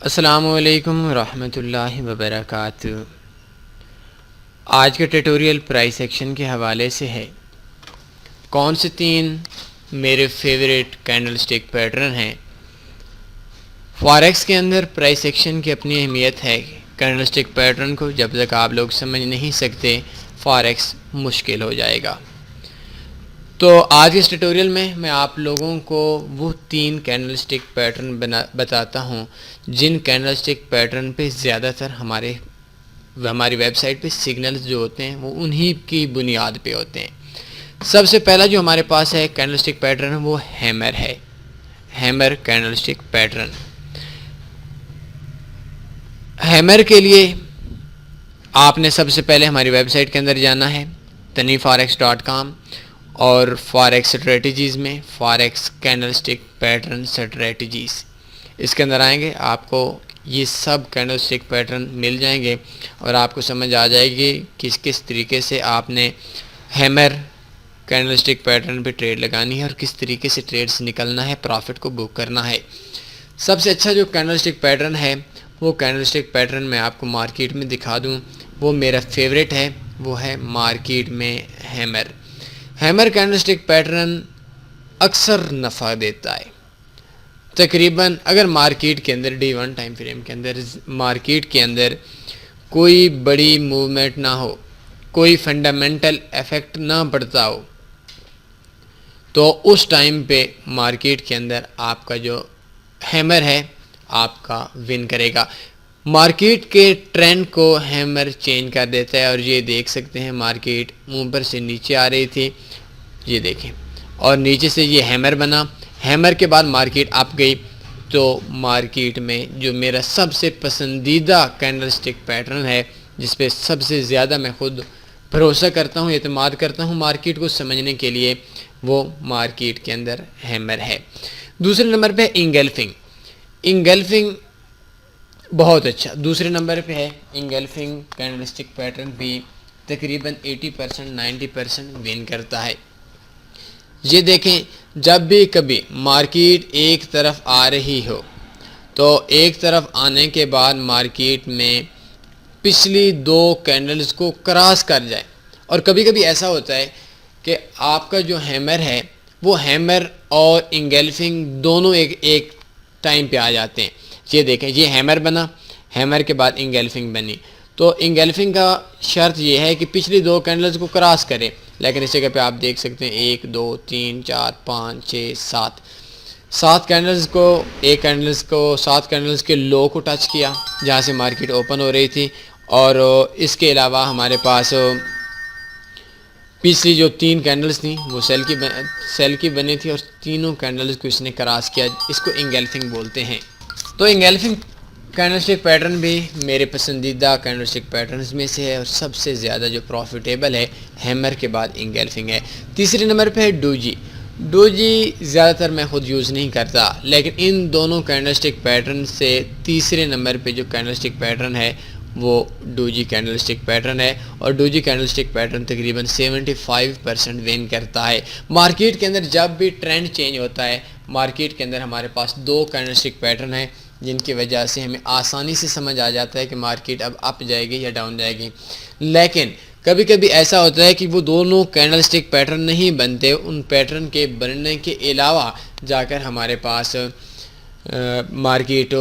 अस्सलामुअलैकुम रहमतुल्लाहि वबरकातुहू। आज का ट्यूटोरियल प्राइस एक्शन के हवाले से है। कौन से 3 मेरे फेवरेट कैंडलस्टिक पैटर्न हैं। फॉरेक्स के अंदर प्राइस एक्शन की अपनी अहमियत है। कैंडलस्टिक पैटर्न को जब तक आप लोग समझ नहीं सकते, फॉरेक्स मुश्किल हो जाएगा। तो आज इस ट्यूटोरियल में मैं आप लोगों को वो 3 कैंडलस्टिक पैटर्न बताता हूँ जिन कैंडलस्टिक पैटर्न पे ज़्यादातर हमारी वेबसाइट पे सिग्नल्स जो होते हैं वो उन्हीं की बुनियाद पे होते हैं। सबसे पहला जो हमारे पास है कैंडलस्टिक पैटर्न वो हैमर है। Hammer candlestick pattern. हैमर के लिए आपने सबसे पहले हमारी वेबसाइट के अंदर जाना है taniforex.com और फॉरेक्स स्ट्रेटजीज़ में फॉरेक्स कैंडलस्टिक पैटर्न स्ट्रेटजीज़, इसके अंदर आएंगे आपको ये सब कैंडलस्टिक पैटर्न मिल जाएंगे और आपको समझ आ जाएगी किस किस तरीके से आपने हैमर कैंडलस्टिक पैटर्न पे ट्रेड लगानी है और किस तरीके से ट्रेड्स निकलना है, प्रॉफिट को बुक करना है। सबसे अच्छा जो कैंडलस्टिक पैटर्न है वो कैंडलस्टिक पैटर्न मैं आपको मार्केट में दिखा दूँ, वो मेरा फेवरेट है, वो है मार्केट में हैमर। हैमर कैंडलस्टिक पैटर्न अक्सर नफ़ा देता है। तकरीबन अगर मार्केट के अंदर D1 टाइम फ्रेम के अंदर मार्केट के अंदर कोई बड़ी मूवमेंट ना हो, कोई फंडामेंटल इफेक्ट ना पड़ता हो, तो उस टाइम पे मार्केट के अंदर आपका जो हैमर है आपका विन करेगा। मार्केट के ट्रेंड को हैमर चेंज कर देता है और ये देख सकते हैं मार्केट ऊपर से नीचे आ रही थी, ये देखें, और नीचे से ये हैमर बना। हैमर के बाद मार्केट अप गई। तो मार्केट में जो मेरा सबसे पसंदीदा कैंडलस्टिक पैटर्न है, जिस पे सबसे ज़्यादा मैं खुद भरोसा करता हूँ, एतमाद करता हूँ मार्केट को समझने के लिए, वो मार्केट के अंदर हैमर है। दूसरे नंबर पे इंगल्फिंग। इंगल्फिंग बहुत अच्छा दूसरे नंबर पे है। इंगल्फिंग कैंडलस्टिक पैटर्न भी तकरीबन 80% 90% विन करता है। ये देखें, जब भी कभी मार्केट एक तरफ आ रही हो तो एक तरफ आने के बाद मार्केट में पिछली 2 कैंडल्स को क्रॉस कर जाए, और कभी कभी ऐसा होता है कि आपका जो हैमर है वो हैमर और इंगल्फिंग दोनों एक टाइम पे आ जाते हैं। ये देखें, ये हैमर बना, हैमर के बाद इंगल्फिंग बनी। तो इंगल्फिंग का शर्त ये है कि पिछली 2 कैंडल्स को क्रॉस करें, लेकिन इस जगह पे आप देख सकते हैं 1 2 3 4 5 6 7 कैंडल्स को, 1 कैंडल्स को 7 कैंडल्स के लो को टच किया जहाँ से मार्केट ओपन हो रही थी। और इसके अलावा हमारे पास पिछली जो 3 कैंडल्स थी वो सेल की बनी थी और तीनों कैंडल्स को इसने क्रॉस किया, इसको इंगल्फिंग बोलते हैं। तो इंगल्फिंग कैंडलस्टिक पैटर्न भी मेरे पसंदीदा कैंडलस्टिक पैटर्न्स में से है और सबसे ज़्यादा जो प्रॉफिटेबल है हैमर के बाद इंगल्फिंग है। तीसरे नंबर पे है डोजी। डोजी ज़्यादातर मैं खुद यूज़ नहीं करता, लेकिन इन दोनों कैंडलस्टिक पैटर्न से तीसरे नंबर पे जो कैंडलस्टिक पैटर्न है वो डोजी कैंडलस्टिक पैटर्न है और डोजी कैंडलस्टिक पैटर्न तकरीबन 75% विन करता है। मार्केट के अंदर जब भी ट्रेंड चेंज होता है, मार्केट के अंदर हमारे पास 2 कैंडलस्टिक पैटर्न है जिनकी वजह से हमें आसानी से समझ आ जाता है कि मार्केट अब अप जाएगी या डाउन जाएगी। लेकिन कभी कभी ऐसा होता है कि वो दोनों कैंडलस्टिक पैटर्न नहीं बनते, उन पैटर्न के बनने के अलावा जाकर हमारे पास मार्केट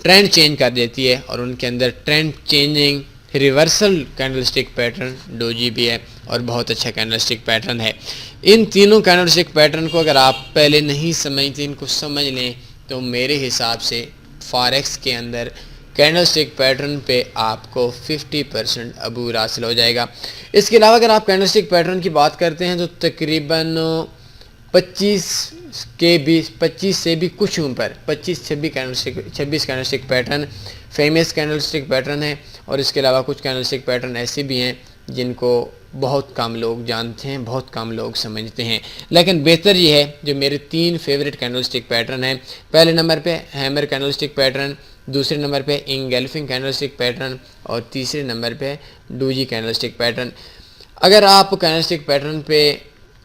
ट्रेंड चेंज कर देती है और उनके अंदर trend changing reversal candlestick pattern doji भी है और बहुत अच्छा कैंडलस्टिक पैटर्न है। इन तीनों कैंडलस्टिक पैटर्न को अगर आप पहले नहीं समझते, इनको समझ लें, तो मेरे हिसाब से फॉरेक्स के अंदर कैंडलस्टिक पैटर्न पे आपको 50% अबूर हासिल हो जाएगा। इसके अलावा अगर आप कैंडलस्टिक पैटर्न की बात करते हैं तो तकरीबन 25 से भी कुछ ऊपर 26 candlestick pattern famous candlestick pattern है और इसके अलावा कुछ कैंडलस्टिक पैटर्न ऐसे भी हैं जिनको बहुत कम लोग जानते हैं, बहुत कम लोग समझते हैं। लेकिन बेहतर ये है जो मेरे 3 फेवरेट कैंडलस्टिक पैटर्न हैं। पहले नंबर पे हैमर कैंडलस्टिक पैटर्न, दूसरे नंबर पे इंगल्फिंग कैंडलस्टिक पैटर्न और तीसरे नंबर पे डोजी कैंडलस्टिक पैटर्न। अगर आप कैंडलस्टिक पैटर्न पे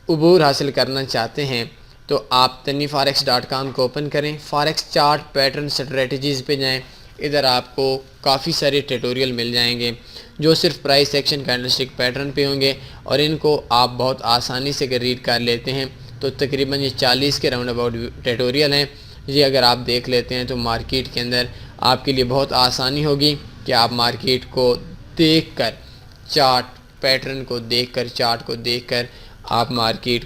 उबूर हासिल करना चाहते हैं तो आप taniforex.com को ओपन करें, फॉरेक्स चार्ट पैटर्न स्ट्रेटजीज़ पे जाएं, इधर आपको काफ़ी सारे ट्यूटोरियल मिल जाएंगे जो सिर्फ प्राइस एक्शन कैंडलस्टिक पैटर्न पे होंगे, और इनको आप बहुत आसानी से अगर रीड कर लेते हैं तो तकरीबन ये 40 के राउंड अबाउट ट्यूटोरियल हैं। ये अगर आप देख लेते हैं तो मार्केट के अंदर आपके लिए बहुत आसानी होगी कि आप मार्केट को देखकर, चार्ट पैटर्न को देखकर, चार्ट को देखकर आप मार्केट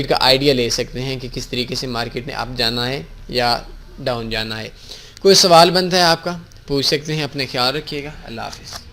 का आइडिया ले सकते हैं कि किस तरीके से मार्केट ने अप जाना है या डाउन जाना है। कोई सवाल बनता है आपका, पूछ सकते हैं। अपने ख्याल रखिएगा। अल्लाह हाफ़िज़।